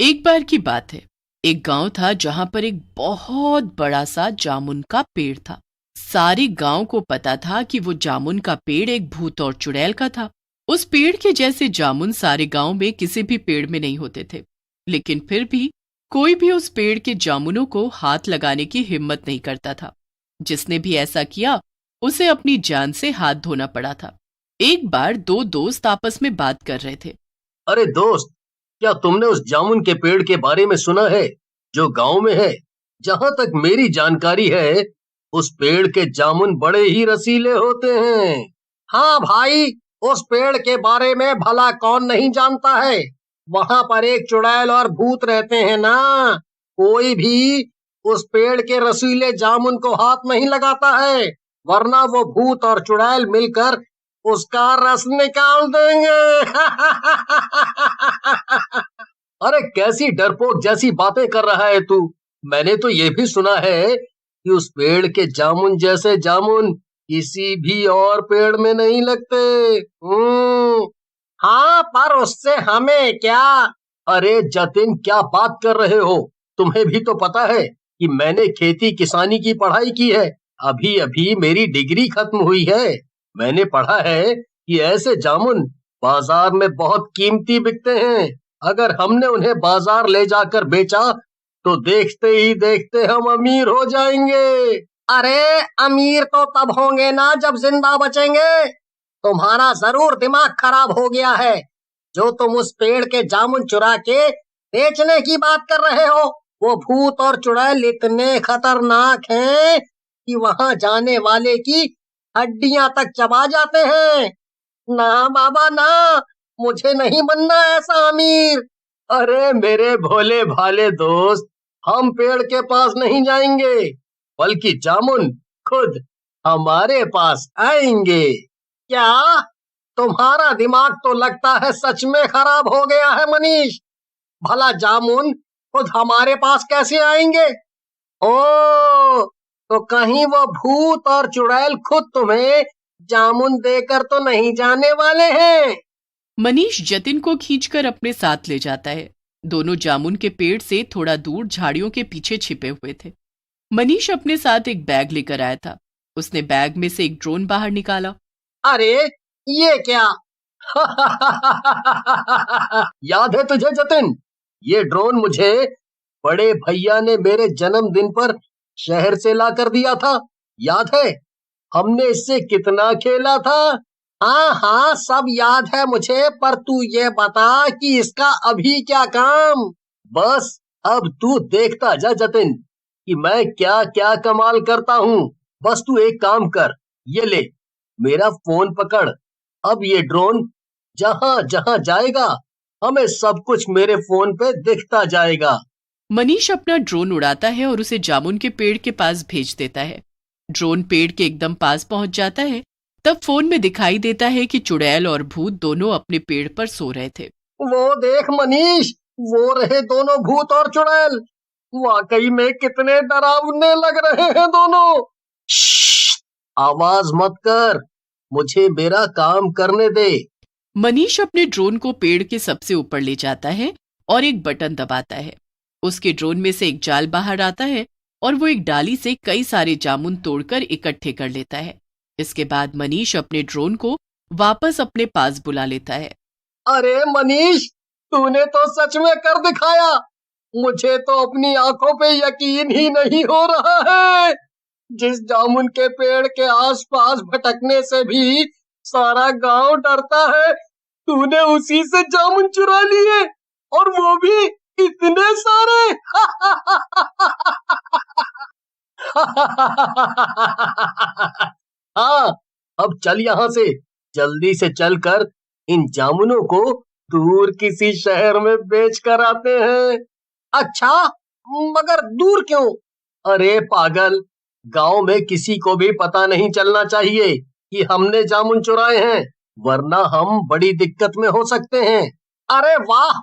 एक बार की बात है। एक गांव था जहां पर एक बहुत बड़ा सा जामुन का पेड़ था। सारे गांव को पता था कि वो जामुन का पेड़ एक भूत और चुड़ैल का था। उस पेड़ के जैसे जामुन सारे गांव में किसी भी पेड़ में नहीं होते थे, लेकिन फिर भी कोई भी उस पेड़ के जामुनों को हाथ लगाने की हिम्मत नहीं करता था। जिसने भी ऐसा किया उसे अपनी जान से हाथ धोना पड़ा था। एक बार दो दोस्त आपस में बात कर रहे थे। अरे दोस्त, क्या तुमने उस जामुन के पेड़ के बारे में सुना है जो गांव में है? जहां तक मेरी जानकारी है, उस पेड़ के जामुन बड़े ही रसीले होते हैं। हाँ भाई, उस पेड़ के बारे में भला कौन नहीं जानता है। वहां पर एक चुड़ैल और भूत रहते हैं ना। कोई भी उस पेड़ के रसीले जामुन को हाथ नहीं लगाता है, वरना वो भूत और चुड़ैल मिलकर उसका रस निकाल देंगे। अरे कैसी डरपोक जैसी बातें कर रहा है तू। मैंने तो ये भी सुना है कि उस पेड़ के जामुन जैसे जामुन किसी भी और पेड़ में नहीं लगते। हाँ, पर उससे हमें क्या? अरे जतिन, क्या बात कर रहे हो? तुम्हें भी तो पता है कि मैंने खेती किसानी की पढ़ाई की है। अभी अभी मेरी डिग्री खत्म हुई है। मैंने पढ़ा है कि ऐसे जामुन बाजार में बहुत कीमती बिकते हैं। अगर हमने उन्हें बाजार ले जाकर बेचा तो देखते ही देखते हम अमीर हो जाएंगे। अरे अमीर तो तब होंगे ना जब जिंदा बचेंगे। तुम्हारा जरूर दिमाग खराब हो गया है, जो तुम उस पेड़ के जामुन चुरा के बेचने की बात कर रहे हो। वो भूत और चुड़ैल इतने खतरनाक हैं कि वहां जाने वाले की हड्डियां तक चबा जाते हैं। ना बाबा ना, मुझे नहीं बनना ऐसा अमीर। अरे मेरे भोले भाले दोस्त, हम पेड़ के पास नहीं जाएंगे, बल्कि जामुन खुद हमारे पास आएंगे। क्या? तुम्हारा दिमाग तो लगता है सच में खराब हो गया है मनीष। भला जामुन खुद हमारे पास कैसे आएंगे? ओ, तो कहीं वो भूत और चुड़ैल खुद तुम्हें जामुन देकर तो नहीं जाने वाले हैं? मनीष जतिन को खींचकर अपने साथ ले जाता है। दोनों जामुन के पेड़ से थोड़ा दूर झाड़ियों के पीछे छिपे हुए थे। मनीष अपने साथ एक बैग लेकर आया था। उसने बैग में से एक ड्रोन बाहर निकाला। अरे ये क्या? याद है तुझे जतिन? ये ड्रोन मुझे बड़े भैया ने मेरे जन्मदिन पर शहर से ला कर दिया था। याद है हमने इससे कितना खेला था? हाँ हाँ, सब याद है मुझे, पर तू ये बता कि इसका अभी क्या काम? बस अब तू देखता जा जतिन कि मैं क्या क्या कमाल करता हूँ। बस तू एक काम कर, ये ले मेरा फोन पकड़। अब ये ड्रोन जहां जहां जाएगा हमें सब कुछ मेरे फोन पे दिखता जाएगा। मनीष अपना ड्रोन उड़ाता है और उसे जामुन के पेड़ के पास भेज देता है। ड्रोन पेड़ के एकदम पास पहुंच जाता है। तब फोन में दिखाई देता है कि चुड़ैल और भूत दोनों अपने पेड़ पर सो रहे थे। वो देख मनीष, वो रहे दोनों भूत और चुड़ैल। वाकई में कितने डरावने लग रहे हैं दोनों। श्श्श, आवाज मत कर, मुझे मेरा काम करने दे। मनीष अपने ड्रोन को पेड़ के सबसे ऊपर ले जाता है और एक बटन दबाता है। उसके ड्रोन में से एक जाल बाहर आता है और वो एक डाली से कई सारे जामुन तोड़कर इकट्ठे कर लेता है। इसके बाद मनीष अपने ड्रोन को वापस अपने पास बुला लेता है। अरे मनीष, तूने तो सच में कर दिखाया। मुझे तो अपनी आंखों पे यकीन ही नहीं हो रहा है। जिस जामुन के पेड़ के आसपास भटकने से भी सारा गांव डरता है, तूने उसी से जामुन चुरा लिए, और वो भी इतने सारे। हाँ, अब चल यहाँ से, जल्दी से चलकर इन जामुनों को दूर किसी शहर में बेच कर आते हैं। अच्छा, मगर दूर क्यों? अरे पागल, गांव में किसी को भी पता नहीं चलना चाहिए कि हमने जामुन चुराए हैं, वरना हम बड़ी दिक्कत में हो सकते हैं। अरे वाह,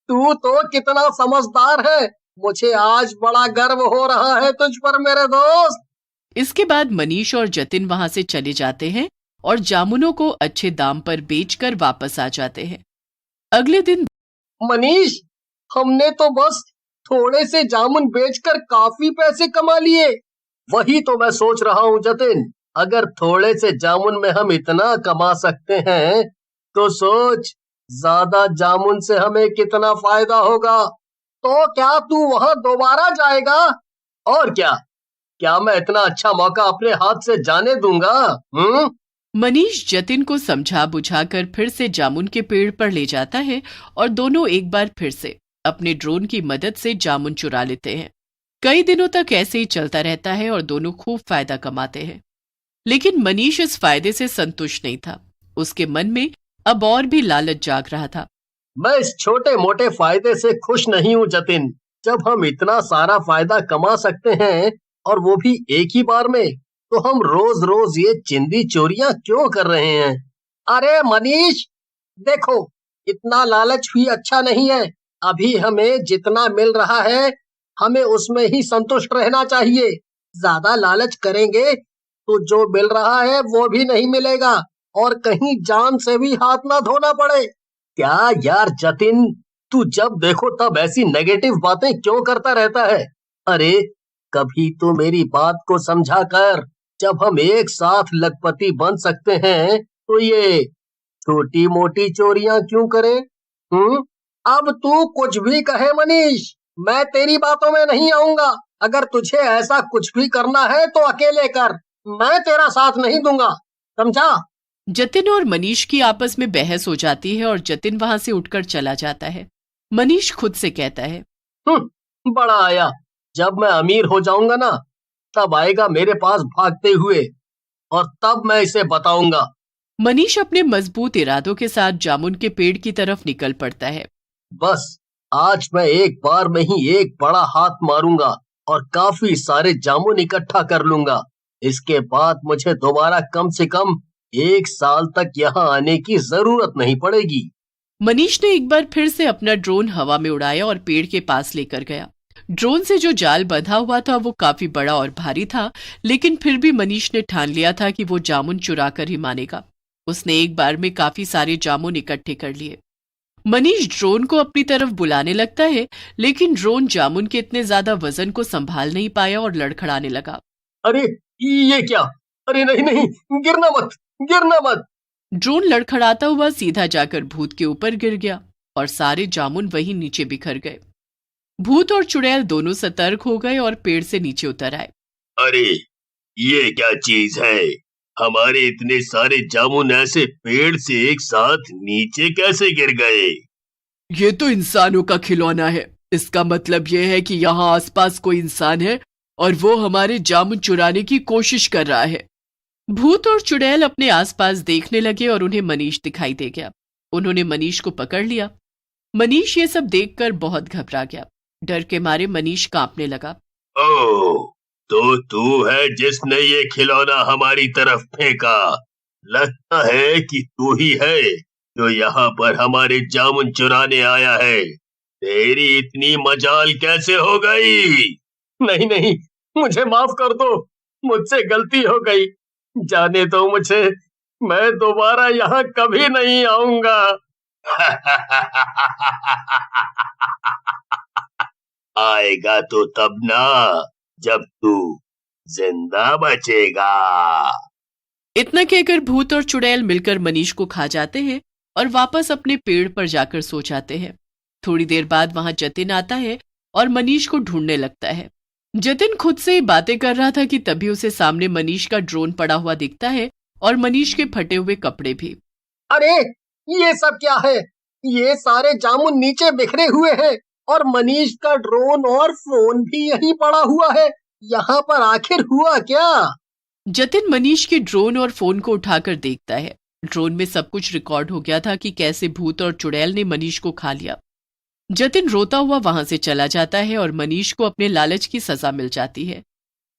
तू तो कितना समझदार है। मुझे आज बड़ा गर्व हो रहा है तुझ पर मेरे दोस्त। इसके बाद मनीष और जतिन वहां से चले जाते हैं और जामुनों को अच्छे दाम पर बेचकर वापस आ जाते हैं। अगले दिन मनीष, हमने तो बस थोड़े से जामुन बेचकर काफी पैसे कमा लिए। वही तो मैं सोच रहा हूँ जतिन, अगर थोड़े से जामुन में हम इतना कमा सकते हैं तो सोच ज्यादा जामुन से हमें कितना फायदा होगा। तो क्या तू वहां दोबारा जाएगा? और क्या मैं इतना अच्छा मौका अपने हाथ से जाने दूंगा? मनीष जतिन को समझा बुझाकर फिर से जामुन के पेड़ पर ले जाता है और दोनों एक बार फिर से अपने ड्रोन की मदद से जामुन चुरा लेते हैं। कई दिनों तक ऐसे ही चलता रहता है और दोनों खूब फायदा कमाते हैं। लेकिन मनीष इस फायदे से संतुष्ट नहीं था। उसके मन में अब और भी लालच जाग रहा था। मैं इस छोटे मोटे फायदे से खुश नहीं हूँ जतिन। जब हम इतना सारा फायदा कमा सकते हैं और वो भी एक ही बार में, तो हम रोज रोज ये चिंदी चोरियां क्यों कर रहे हैं? अरे मनीष, देखो, इतना लालच भी अच्छा नहीं है। अभी हमें जितना मिल रहा है हमें उसमें ही संतुष्ट रहना चाहिए। ज्यादा लालच करेंगे तो जो मिल रहा है वो भी नहीं मिलेगा और कहीं जान से भी हाथ ना धोना पड़े। क्या यार जतिन, तू जब देखो तब ऐसी नेगेटिव बातें क्यों करता रहता है? अरे कभी तो मेरी बात को समझा कर। जब हम एक साथ लखपति बन सकते हैं तो ये छोटी मोटी चोरियां क्यों करें? अब तू कुछ भी कहे मनीष, मैं तेरी बातों में नहीं आऊंगा। अगर तुझे ऐसा कुछ भी करना है तो अकेले कर, मैं तेरा साथ नहीं दूंगा, समझा? जतिन और मनीष की आपस में बहस हो जाती है और जतिन वहां से उठकर चला जाता है। मनीष खुद से कहता है, बड़ा आया, जब मैं अमीर हो जाऊंगा ना तब आएगा मेरे पास भागते हुए और तब मैं इसे बताऊंगा। मनीष अपने मजबूत इरादों के साथ जामुन के पेड़ की तरफ निकल पड़ता है। बस आज मैं एक बार में ही एक बड़ा हाथ मारूंगा और काफी सारे जामुन इकट्ठा कर लूंगा। इसके बाद मुझे दोबारा कम से कम 1 साल तक यहाँ आने की जरूरत नहीं पड़ेगी। मनीष ने एक बार फिर से अपना ड्रोन हवा में उड़ाया और पेड़ के पास लेकर गया। ड्रोन से जो जाल बंधा हुआ था वो काफी बड़ा और भारी था, लेकिन फिर भी मनीष ने ठान लिया था कि वो जामुन चुरा कर ही मानेगा। उसने एक बार में काफी सारे जामुन इकट्ठे कर लिए। मनीष ड्रोन को अपनी तरफ बुलाने लगता है, लेकिन ड्रोन जामुन के इतने ज्यादा वजन को संभाल नहीं पाया और लड़खड़ाने लगा। अरे ये क्या? अरे नहीं नहीं, गिरना मत, गिरना मत। ड्रोन लड़खड़ाता हुआ सीधा जाकर भूत के ऊपर गिर गया और सारे जामुन वहीं नीचे बिखर गए। भूत और चुड़ैल दोनों सतर्क हो गए और पेड़ से नीचे उतर आए। अरे ये क्या चीज है? हमारे इतने सारे जामुन ऐसे पेड़ से एक साथ नीचे कैसे गिर गए? ये तो इंसानों का खिलौना है। इसका मतलब ये है कि यहाँ आसपास कोई इंसान है और वो हमारे जामुन चुराने की कोशिश कर रहा है। भूत और चुड़ैल अपने आसपास देखने लगे और उन्हें मनीष दिखाई दे गया। उन्होंने मनीष को पकड़ लिया। मनीष ये सब देखकर बहुत घबरा गया। डर के मारे मनीष कांपने लगा। ओह, तो तू है जिसने ये खिलौना हमारी तरफ फेंका। लगता है कि तू ही है जो यहाँ पर हमारे जामुन चुराने आया है। तेरी इतनी मजाल कैसे हो गई? नहीं नहीं, मुझे माफ कर दो, मुझसे गलती हो गई। जाने दो मुझे, मैं दोबारा यहाँ कभी नहीं आऊंगा। आएगा तो तब ना, जब तू जिंदा बचेगा। इतना कहकर भूत और चुड़ैल मिलकर मनीष को खा जाते हैं और वापस अपने पेड़ पर जाकर सो जाते हैं। थोड़ी देर बाद वहां जतिन आता है और मनीष को ढूंढने लगता है। जतिन खुद से ही बातें कर रहा था कि तभी उसे सामने मनीष का ड्रोन पड़ा हुआ दिखता है और मनीष के फटे हुए कपड़े भी। अरे ये सब क्या है? ये सारे जामुन नीचे बिखरे हुए हैं और मनीष का ड्रोन और फोन भी यहीं पड़ा हुआ है। यहाँ पर आखिर हुआ क्या? जतिन मनीष के ड्रोन और फोन को उठाकर देखता है। ड्रोन में सब कुछ रिकॉर्ड हो गया था कि कैसे भूत और चुड़ैल ने मनीष को खा लिया। जतिन रोता हुआ वहां से चला जाता है और मनीष को अपने लालच की सजा मिल जाती है।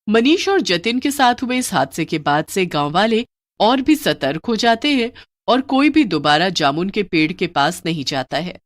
मनीष और जतिन के साथ हुए इस हादसे के बाद से गांव वाले और भी सतर्क हो जाते हैं और कोई भी दोबारा जामुन के पेड़ के पास नहीं जाता है।